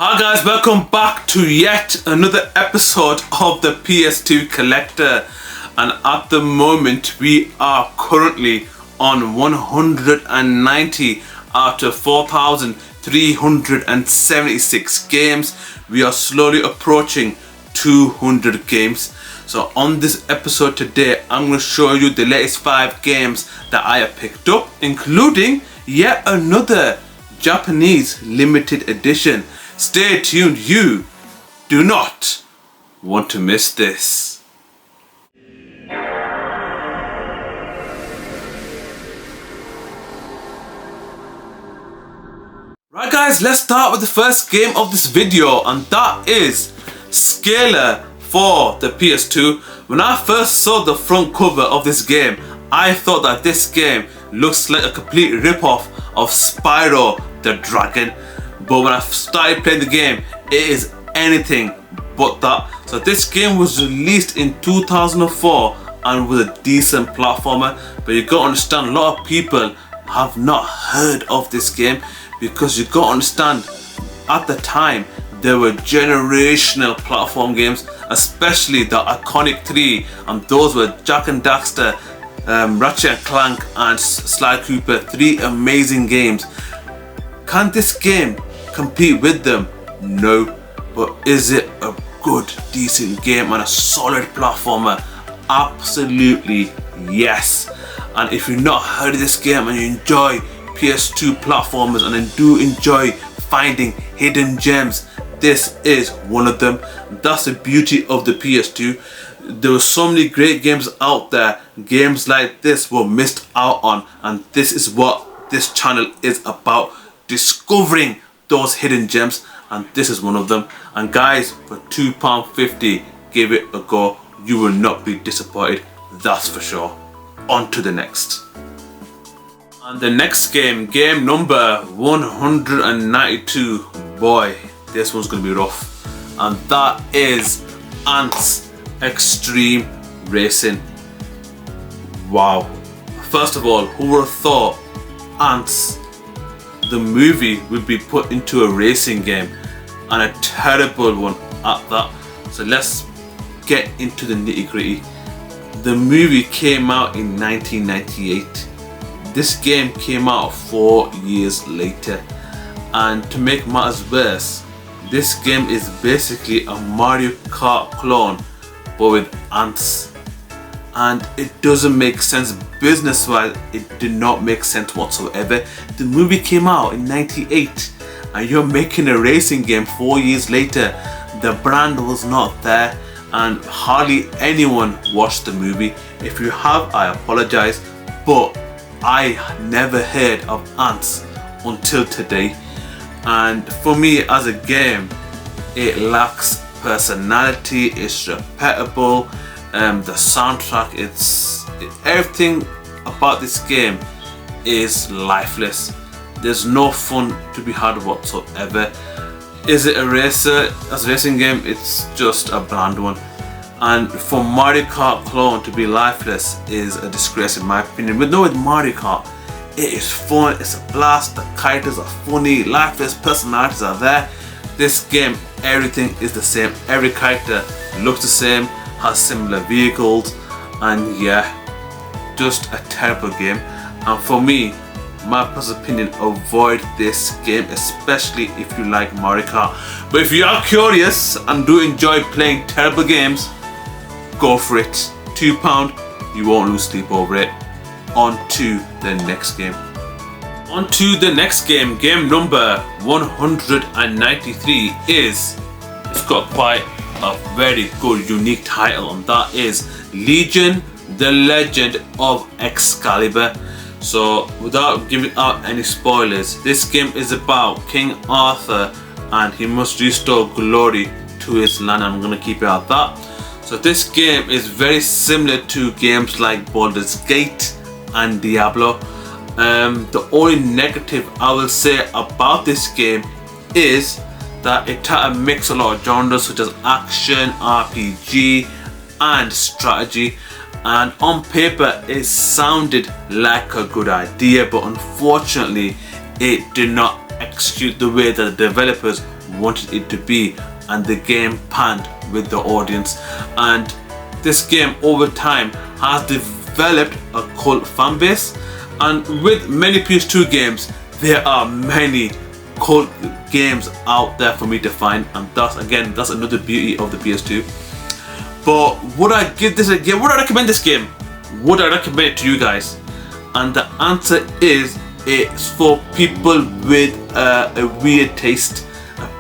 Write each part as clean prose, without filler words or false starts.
Hi guys, welcome back to yet another episode of the PS2 Collector, and at the moment we are currently on 190 out of 4,376 games. We are slowly approaching 200 games. So on this episode today, I'm going to show you the latest 5 games that I have picked up, including yet another Japanese limited edition. Stay tuned, you do not want to miss this. Right guys, let's start with the first game of this video, and that is Scala for the PS2. When I first saw the front cover of this game, I thought that this game looks like a complete rip-off of Spyro the Dragon. But when I started playing the game, it is anything but that. So this game was released in 2004 and was a decent platformer. But you gotta understand, a lot of people have not heard of this game because you gotta understand, at the time there were generational platform games, especially the iconic 3, and those were Jak and Daxter, Ratchet and Clank and Sly Cooper. 3 amazing games. Can this game compete with them? No. But is it a good, decent game and a solid platformer? Absolutely yes. And if you've not heard of this game and you enjoy PS2 platformers and then do enjoy finding hidden gems, this is one of them. That's the beauty of the PS2. There were so many great games out there. Games like this were missed out on, and this is what this channel is about, discovering those hidden gems, and this is one of them. And guys, for £2.50, give it a go. You will not be disappointed, that's for sure. On to the next. And the next game, game number 192. Boy, this one's gonna be rough. And that is Ants Extreme Racing. Wow. First of all, who would have thought Ants, the movie, would be put into a racing game, and a terrible one at that. So let's get into the nitty-gritty. The movie came out in 1998. This game came out 4 years later, and to make matters worse, this game is basically a Mario Kart clone but with ants, and it doesn't make sense business-wise. It did not make sense whatsoever. The movie came out in 98 and you're making a racing game 4 years later. The brand was not there and hardly anyone watched the movie. If you have, I apologize, but I never heard of Ants until today. And for me, as a game, it lacks personality, it's repeatable. The soundtrack, everything about this game is lifeless. There's no fun to be had whatsoever. Is it a racer? As a racing game, it's just a bland one. And for Mario Kart clone to be lifeless is a disgrace in my opinion. But no, with Mario Kart, it is fun, it's a blast, the characters are funny, lifeless personalities are there. This game, everything is the same. Every character looks the same, has similar vehicles, and yeah, just a terrible game. And for me, my personal opinion, avoid this game, especially if you like Mario Kart. But if you are curious and do enjoy playing terrible games, go for it. £2, you won't lose sleep over it. On to the next game. On to the next game. Game number 193 it's got quite a very good unique title, and that is Legion, the Legend of Excalibur. So without giving out any spoilers, this game is about King Arthur and he must restore glory to his land. I'm gonna keep it at that. So this game is very similar to games like Baldur's Gate and Diablo. The only negative I will say about this game is that it mixes a lot of genres such as action, RPG and strategy, and on paper it sounded like a good idea, but unfortunately it did not execute the way that the developers wanted it to be, and the game panned with the audience. And this game over time has developed a cult fan base, and with many PS2 games there are many cult games out there for me to find, and that's another beauty of the PS2. But would I give this a game? Would I recommend this game? Would I recommend it to you guys? And the answer is it's for people with a weird taste,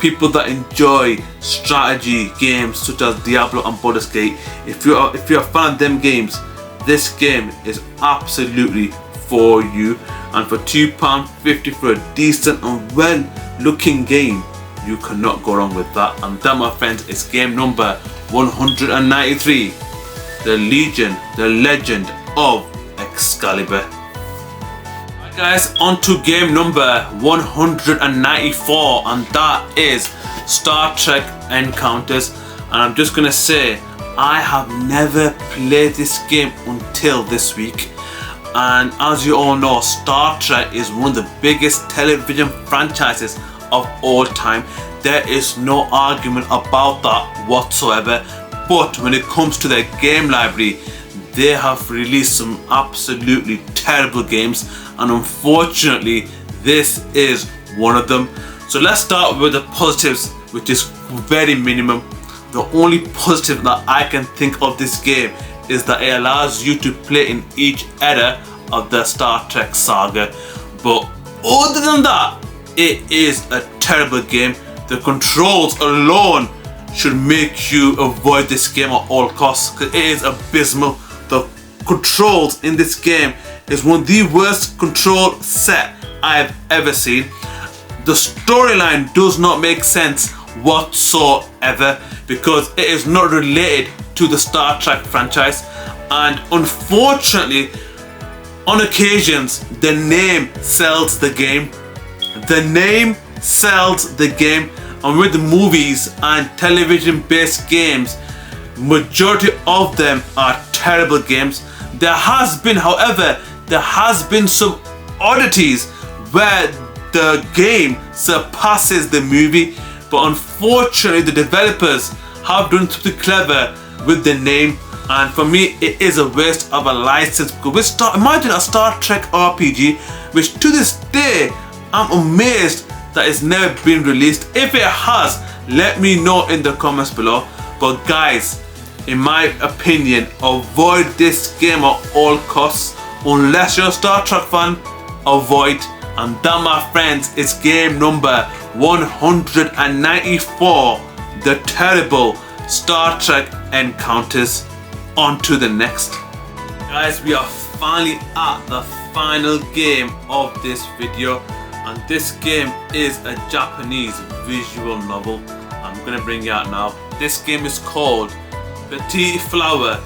people that enjoy strategy games such as Diablo and Baldur's Gate. If you're a fan of them games, this game is absolutely for you. And for £2.50 for a decent and well looking game, you cannot go wrong with that. And that, my friends, is game number 193, the Legion, the Legend of Excalibur. Right guys, on to game number 194, and that is Star Trek Encounters. And I'm just gonna say, I have never played this game until this week. And as you all know, Star Trek is one of the biggest television franchises of all time. There is no argument about that whatsoever. But when it comes to their game library, they have released some absolutely terrible games, and unfortunately this is one of them. So let's start with the positives, which is very minimum. The only positive that I can think of this game is that it allows you to play in each era of the Star Trek saga. But other than that, it is a terrible game. The controls alone should make you avoid this game at all costs, because it is abysmal. The controls in this game is one of the worst control set I've ever seen. The storyline does not make sense whatsoever, because it is not related to the Star Trek franchise, and unfortunately on occasions the name sells the game. The name sells the game, and with the movies and television based games, majority of them are terrible games. There has been, however, some oddities where the game surpasses the movie, but unfortunately the developers have done something clever with the name, and for me it is a waste of a license. Because imagine a Star Trek RPG, which to this day I'm amazed that it's never been released. If it has, let me know in the comments below. But guys, in my opinion, avoid this game at all costs. Unless you're a Star Trek fan, avoid. And that, my friends, is game number 194, the terrible Star Trek Encounters. On to the next. Guys, we are finally at the final game of this video, and this game is a Japanese visual novel. I'm gonna bring it out now. This game is called Petite Flower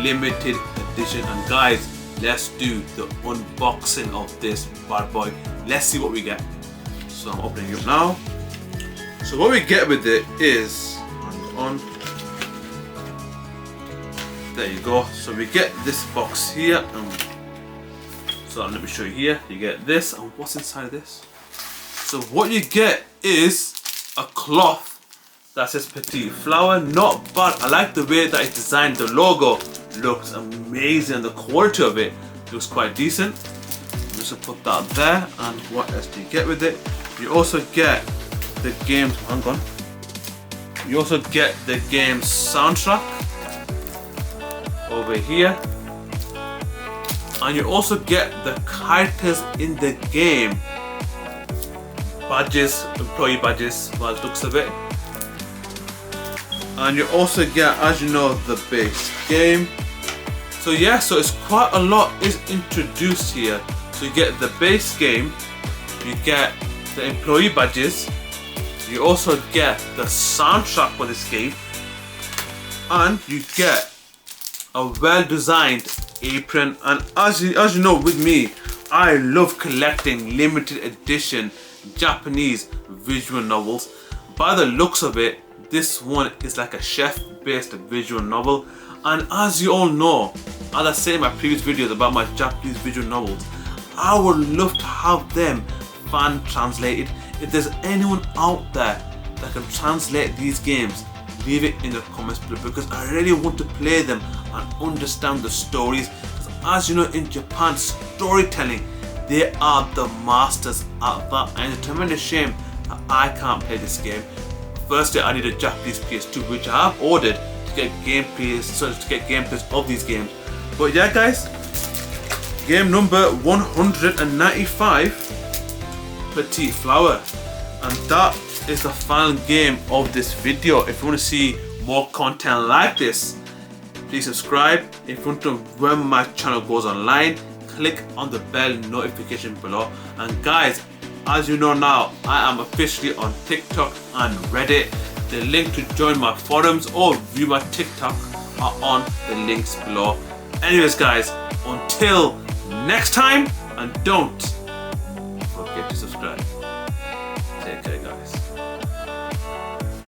Limited Edition, and guys, let's do the unboxing of this bad boy. Let's see what we get. So I'm opening it up now. So what we get with it is there you go. So we get this box here, so let me show you here. You get this, and what's inside of this? So what you get is a cloth that says Petite Flower. Not bad. I like the way that it's designed. The logo looks amazing, and the quality of it looks quite decent. I'm just gonna put that there. And what else do you get with it? You also get the game's, hang on. You also get the game's soundtrack over here, and you also get the characters in the game badges, employee badges by the looks of it. And you also get, as you know, the base game. So yeah, so it's quite a lot is introduced here. So you get the base game, you get the employee badges, you also get the soundtrack for this game, and you get a well-designed apron. And as you know, with me, I love collecting limited edition Japanese visual novels. By the looks of it, this one is like a chef-based visual novel. And as you all know, as I say in my previous videos about my Japanese visual novels, I would love to have them fan translated. If there's anyone out there that can translate these games, leave it in the comments below, because I really want to play them and understand the stories. As you know, in Japan, storytelling, they are the masters at that, and it's a tremendous shame that I can't play this game. Firstly, I need a Japanese PS2, which I have ordered to get gameplays of these games. But yeah guys, game number 195, Petite Flower, and that is the final game of this video. If you want to see more content like this, please subscribe. If you want to know when my channel goes online, click on the bell notification below. And guys, as you know now, I am officially on TikTok and Reddit. The link to join my forums or view my TikTok are on the links below. Anyways guys, until next time, and don't